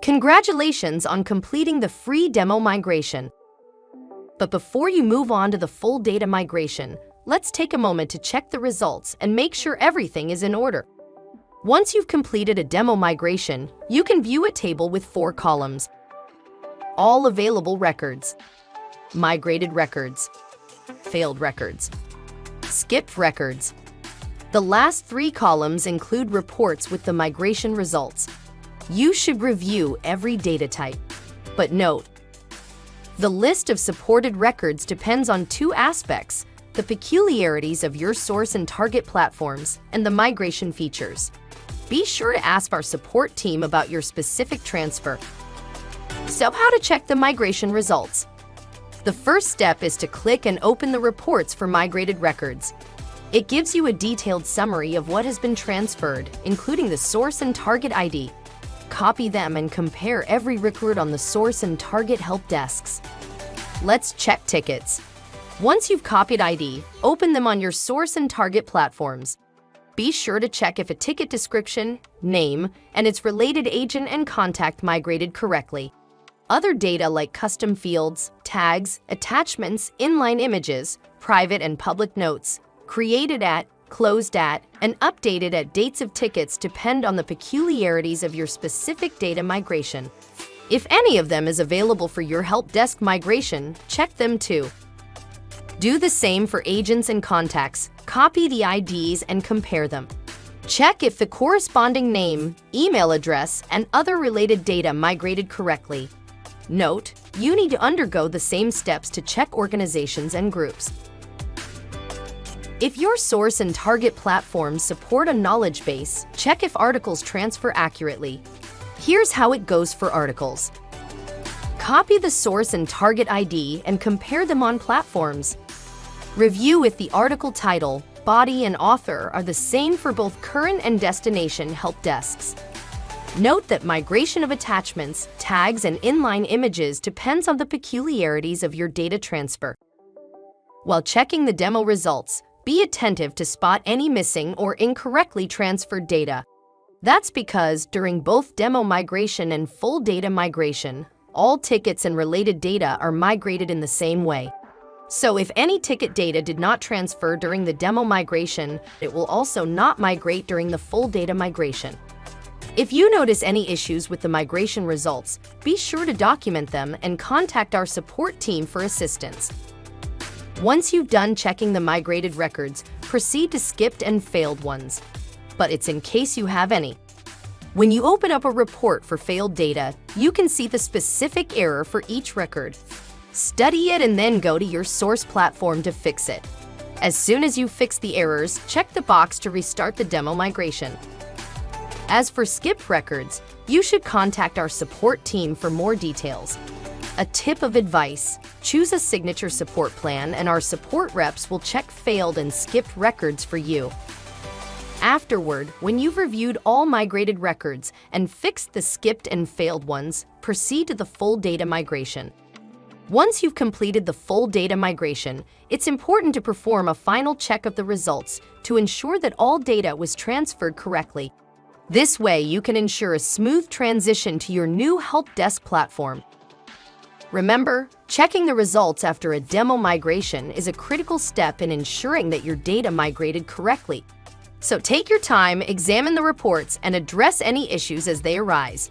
Congratulations on completing the free demo migration. But before you move on to the full data migration, let's take a moment to check the results and make sure everything is in order. Once you've completed a demo migration, you can view a table with 4 columns. All available records, migrated records, failed records, skipped records. The last 3 columns include reports with the migration results. You should review every data type. But note, the list of supported records depends on 2 aspects: the peculiarities of your source and target platforms and the migration features. Be sure to ask our support team about your specific transfer. So, how to check the migration results? The first step is to click and open the reports for migrated records. It gives you a detailed summary of what has been transferred, including the source and target ID. Copy them and compare every record on the source and target help desks. Let's check tickets. Once you've copied ID, open them on your source and target platforms. Be sure to check if a ticket description, name, and its related agent and contact migrated correctly. Other data like custom fields, tags, attachments, inline images, private and public notes, created at, closed at, and updated at dates of tickets depend on the peculiarities of your specific data migration. If any of them is available for your help desk migration, check them too. Do the same for agents and contacts. Copy the IDs and compare them. Check if the corresponding name, email address, and other related data migrated correctly. Note, you need to undergo the same steps to check organizations and groups. If your source and target platforms support a knowledge base, check if articles transfer accurately. Here's how it goes for articles. Copy the source and target ID and compare them on platforms. Review if the article title, body, and author are the same for both current and destination help desks. Note that migration of attachments, tags, and inline images depends on the peculiarities of your data transfer. While checking the demo results, be attentive to spot any missing or incorrectly transferred data. That's because during both demo migration and full data migration, all tickets and related data are migrated in the same way. So if any ticket data did not transfer during the demo migration, it will also not migrate during the full data migration. If you notice any issues with the migration results, be sure to document them and contact our support team for assistance. Once you've done checking the migrated records, proceed to skipped and failed ones. But it's in case you have any. When you open up a report for failed data, you can see the specific error for each record. Study it and then go to your source platform to fix it. As soon as you fix the errors, check the box to restart the demo migration. As for skipped records, you should contact our support team for more details. A tip of advice: choose a signature support plan and our support reps will check failed and skipped records for you. Afterward, when you've reviewed all migrated records and fixed the skipped and failed ones, proceed to the full data migration. Once you've completed the full data migration, it's important to perform a final check of the results to ensure that all data was transferred correctly. This way, you can ensure a smooth transition to your new help desk platform. Remember, checking the results after a demo migration is a critical step in ensuring that your data migrated correctly. So take your time, examine the reports, and address any issues as they arise.